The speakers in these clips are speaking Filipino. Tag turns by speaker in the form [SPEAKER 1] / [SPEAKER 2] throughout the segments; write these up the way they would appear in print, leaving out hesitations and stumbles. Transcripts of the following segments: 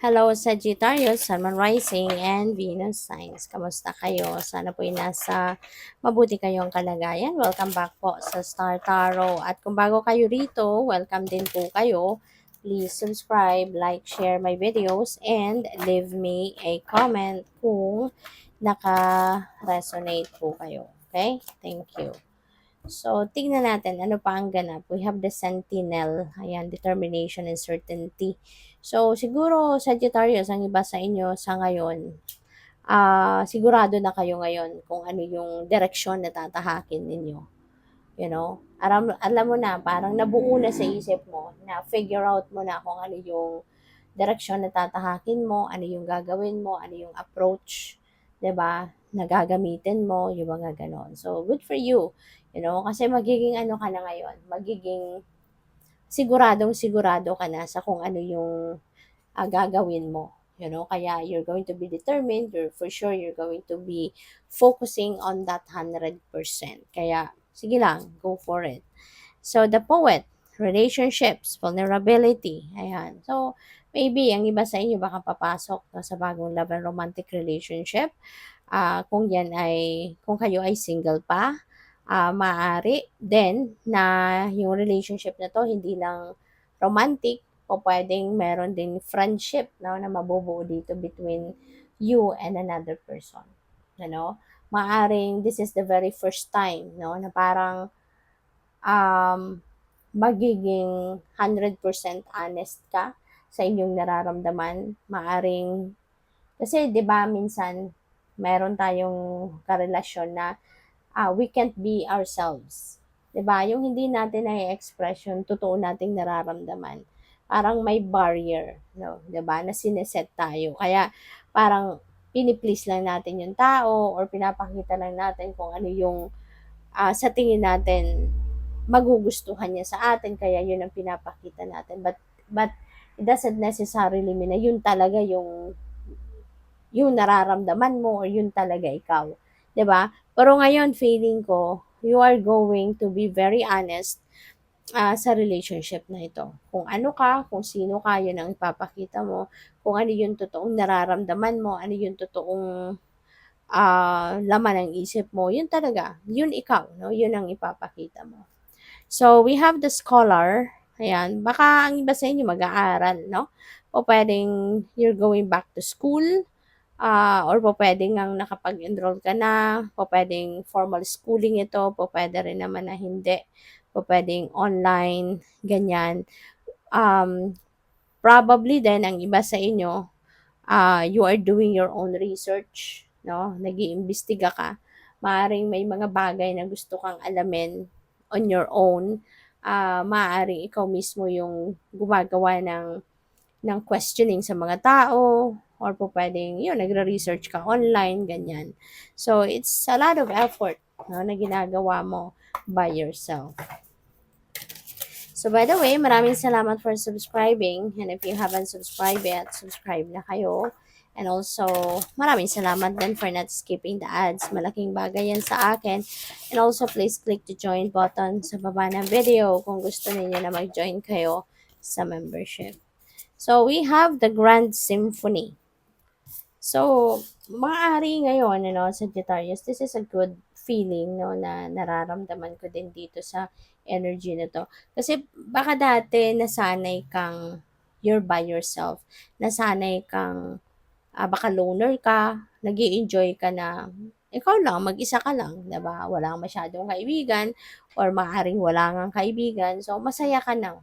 [SPEAKER 1] Hello Sagittarius, Sun, Moon Rising, and Venus Signs. Kamusta kayo? Sana po nasa mabuti kayong kalagayan. Welcome back po sa Star Tarot. At kung bago kayo rito, welcome din po kayo. Please subscribe, like, share my videos, and leave me a comment kung naka-resonate po kayo. Okay? Thank you. So, tingnan natin ano pa ang ganap. We have the Sentinel. Ayan, determination and certainty. So, siguro, Sagittarius, ang iba sa inyo sa ngayon, sigurado na kayo ngayon kung ano yung direksyon na tatahakin ninyo. You know? Alam mo na, parang nabuo na sa isip mo, na figure out mo na kung ano yung direksyon na tatahakin mo, ano yung gagawin mo, ano yung approach, 'di ba? Na gagamitin mo, yung mga ganon. So, good for you. You know, kasi magiging ano ka na ngayon, magiging siguradong sigurado ka na sa kung ano yung gagawin mo. You know, kaya you're going to be determined, for sure you're going to be focusing on that 100%. Kaya, sige lang, go for it. So, the poet, relationships, vulnerability. Ayan. So, maybe, ang iba sa inyo baka papasok no, sa bagong love and romantic relationship. Kung kayo ay single pa, maaari din na yung relationship na to hindi lang romantic, o pwedeng meron din friendship no, na mabubuo dito between you and another person. Ano? Maaring this is the very first time no, na parang um, magiging 100% honest ka sa inyong nararamdaman. Maaring, kasi 'di ba minsan meron tayong karelasyon na we can't be ourselves. 'Di ba? Yung hindi natin na-express yung totoo nating nararamdaman. Parang may barrier, no? 'Di ba? Na sineset tayo. Kaya parang piniplease lang natin yung tao or pinapakita lang natin kung ano yung sa tingin natin magugustuhan niya sa atin, kaya yun ang pinapakita natin. But it doesn't necessarily mean na yun talaga yung nararamdaman mo or yun talaga ikaw. 'Di ba? Pero ngayon, feeling ko, you are going to be very honest sa relationship na ito. Kung ano ka, kung sino ka, yun ang ipapakita mo. Kung ano yung totoong nararamdaman mo, ano yung totoong laman ng isip mo, yun talaga, yun ikaw, no? Yun ang ipapakita mo. So, we have the scholar. Ayan, baka ang iba sa inyo mag-aaral, no? O pwedeng you're going back to school, or po pwedeng ang nakapag-enroll ka na, po pwedeng formal schooling ito, po pwede rin naman na hindi, po pwedeng online, ganyan. Um, Probably din ang iba sa inyo, you are doing your own research, no? Nag-iimbestiga ka. Maaring may mga bagay na gusto kang alamin on your own. Maaaring ikaw mismo yung gumagawa ng questioning sa mga tao, or po pwedeng, yun, nagre-research ka online, ganyan. So, it's a lot of effort, no, na ginagawa mo by yourself. So, by the way, maraming salamat for subscribing. And if you haven't subscribed yet, subscribe na kayo. And also, maraming salamat din for not skipping the ads. Malaking bagay yan sa akin. And also, please click the join button sa baba ng video kung gusto niyo na mag-join kayo sa membership. So, we have the Grand Symphony. So, maaari ngayon, Sagittarius, this is a good feeling, no, na nararamdaman ko din dito sa energy na to. Kasi baka dati nasanay kang you're by yourself. Nasanay kang baka loner ka, nag enjoy ka na ikaw lang, mag-isa ka lang, 'di ba? Wala kang masyadong kaibigan or maaaring wala ngang kaibigan. So, masaya ka na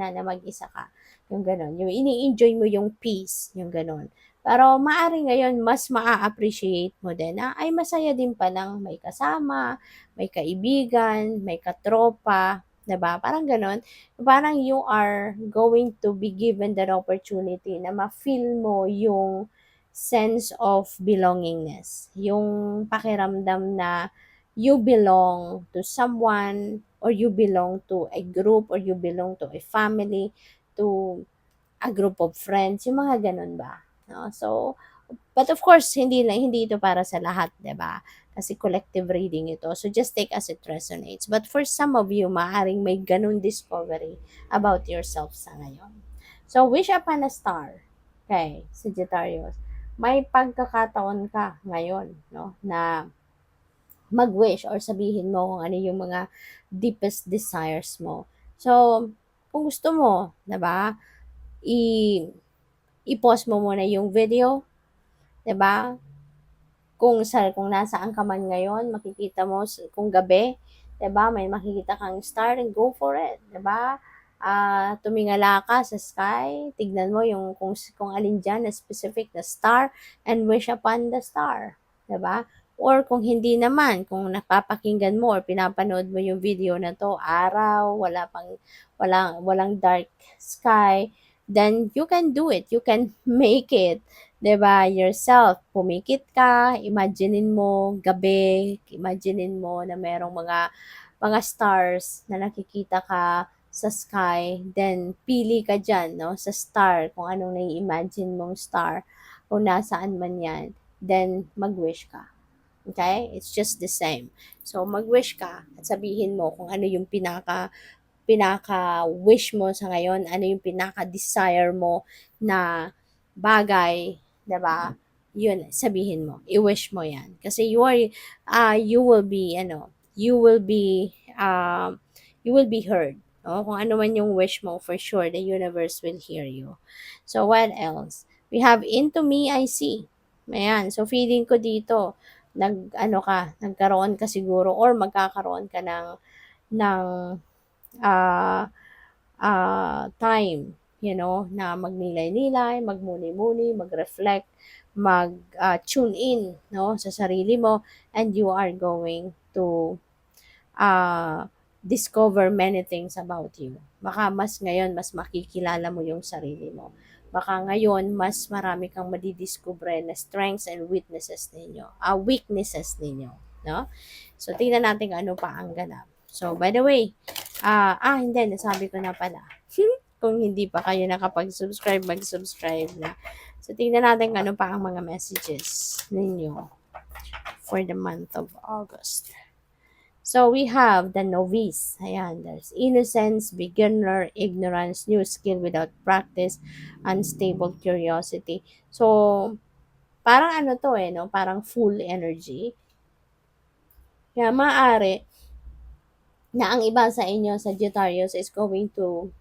[SPEAKER 1] na mag-isa ka. Yung gano'n. Yung ini-enjoy mo yung peace, yung gano'n. Pero maaari ngayon mas maa-appreciate mo din na ay masaya din palang may kasama, may kaibigan, may katropa, 'di ba? Parang gano'n. Parang you are going to be given that opportunity na ma-feel mo yung sense of belongingness. Yung pakiramdam na you belong to someone, or you belong to a group, or you belong to a family, to a group of friends, yung mga ganun ba? No? So, but of course, hindi ito para sa lahat, 'di ba? Kasi collective reading ito. So, just take as it resonates. But for some of you, maaaring may ganun discovery about yourself sa ngayon. So, wish upon a star. Okay, Sagittarius. May pagkakataon ka ngayon, no, na mag-wish or sabihin mo kung ano yung mga deepest desires mo. So, kung gusto mo, 'di ba, i i-pause mo muna yung video, 'di ba? Kung nasaan ka man ngayon, makikita mo kung gabi, 'di ba, may makikita kang star, and go for it, 'di ba? Tumingala ka sa sky, tignan mo yung kung alin diyan na specific na star, and wish upon the star, 'di ba? Or kung hindi naman, kung napapakinggan mo or pinapanood mo yung video na 'to, araw, walang dark sky, then you can do it, you can make it, 'di ba, yourself. Pumikit ka, imaginein mo gabi, imaginein mo na merong mga stars na nakikita ka sa sky, then pili ka diyan 'no, sa star, kung anong nai-imagine mong star, kung nasaan man 'yan, then mag-wish ka. Okay? It's just the same. So, mag-wish ka at sabihin mo kung ano yung pinaka-wish mo sa ngayon, ano yung pinaka-desire mo na bagay, 'di ba? Yun, sabihin mo, i-wish mo 'yan. Kasi you will be you will be heard. No? Kung ano man yung wish mo, for sure the universe will hear you. So what else? We have into me I see. Ayan, so feeling ko dito nagkaroon ka siguro or magkakaroon ka ng ah, time, na magnilay-nilay, magmuni-muni, mag-reflect, tune in, no, sa sarili mo, and you are going to uh, discover many things about you. Baka ngayon, mas makikilala mo yung sarili mo. Baka ngayon, mas marami kang madidiscover na strengths and weaknesses ninyo, no? So, tingnan natin kung ano pa ang ganap. So, by the way, hindi, nasabi ko na pala. Kung hindi pa kayo nakapag-subscribe, mag-subscribe na. So, tingnan natin kung ano pa ang mga messages ninyo for the month of August. So, we have the novice. Ayan, there's innocence, beginner, ignorance, new skill without practice, unstable curiosity. So, parang ano to no? Parang full energy. Kaya maaari na ang iba sa inyo, Sagittarius, is going to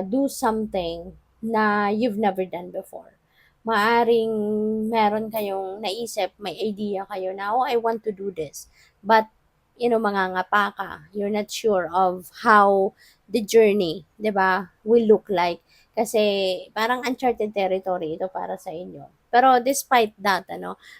[SPEAKER 1] do something na you've never done before. Maaring meron kayong naisip, may idea kayo na, oh, I want to do this. But, mangangapa ka. You're not sure of how the journey, 'di ba, will look like. Kasi parang uncharted territory ito para sa inyo. Pero despite that,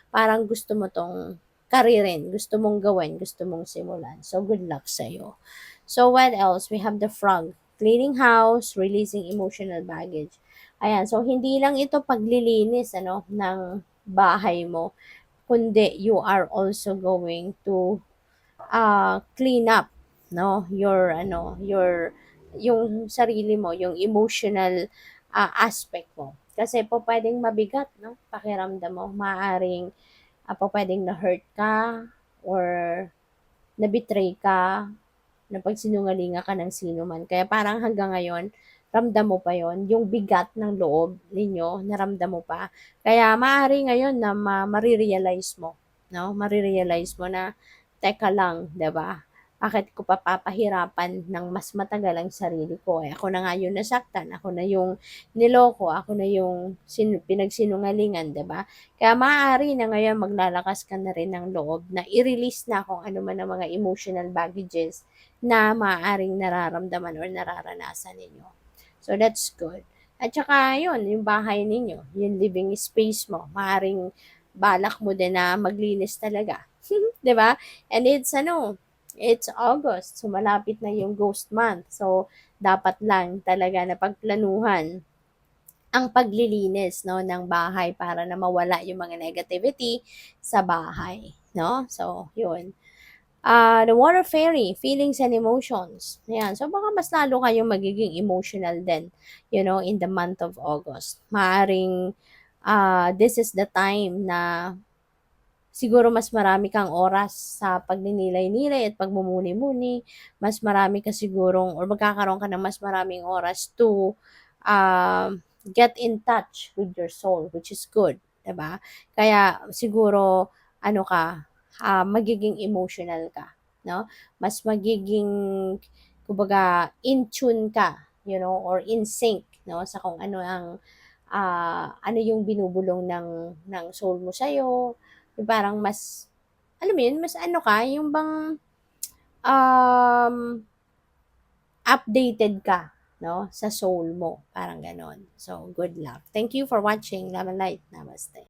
[SPEAKER 1] parang gusto mo tong karirin, gusto mong gawin, gusto mong simulan. So, good luck sa'yo. So, what else? We have the frog. Cleaning house, releasing emotional baggage. Ayan, so hindi lang ito paglilinis ng bahay mo, kundi you are also going to clean up yung sarili mo, yung emotional aspect mo. Kasi po pwedeng mabigat, no? Pakiramdam mo, maaring po pwedeng na-hurt ka or na-betray ka, napagsinungalingan ka ng sino man. Kaya parang hanggang ngayon, ramdam mo pa yon, yung bigat ng loob ninyo, naramdam mo pa. Kaya maaari ngayon na marirealize mo, no? Marirealize mo na, teka lang, 'di ba? Bakit ko pa papahirapan ng mas matagal ang sarili ko? Ako na nga yung nasaktan, ako na yung niloko, ako na yung pinagsinungalingan, 'di ba? Kaya maaari na ngayon maglalakas ka na rin ng loob na i-release na kung ano man ang mga emotional baggages na maaaring nararamdaman or nararanasan ninyo. So, that's good. At saka, yun, yung bahay ninyo, yung living space mo, maaaring balak mo din na maglinis talaga. 'Di ba? And it's August, so malapit na yung ghost month. So, dapat lang talaga na pagplanuhan ang paglilinis, no, ng bahay para na mawala yung mga negativity sa bahay, no? So, yun. The water fairy, feelings and emotions. Ayan. So, baka mas lalo kayong magiging emotional din, in the month of August. Maaring, this is the time na siguro mas marami kang oras sa pagninilay-nilay at pagmumuni-muni. Mas marami ka sigurong or magkakaroon ka ng mas maraming oras to, uh, get in touch with your soul, which is good, 'di ba? Kaya siguro ano ka, magiging emotional ka, 'no? Mas magiging kumbaga in tune ka, or in sync, 'no, sa kung ano ang ano yung binubulong ng soul mo sa'yo, yung parang mas, alam mo yun, mas ano ka, yung bang um, updated ka, no, sa soul mo, parang ganon. So, good luck. Thank you for watching. Love and light. Namaste.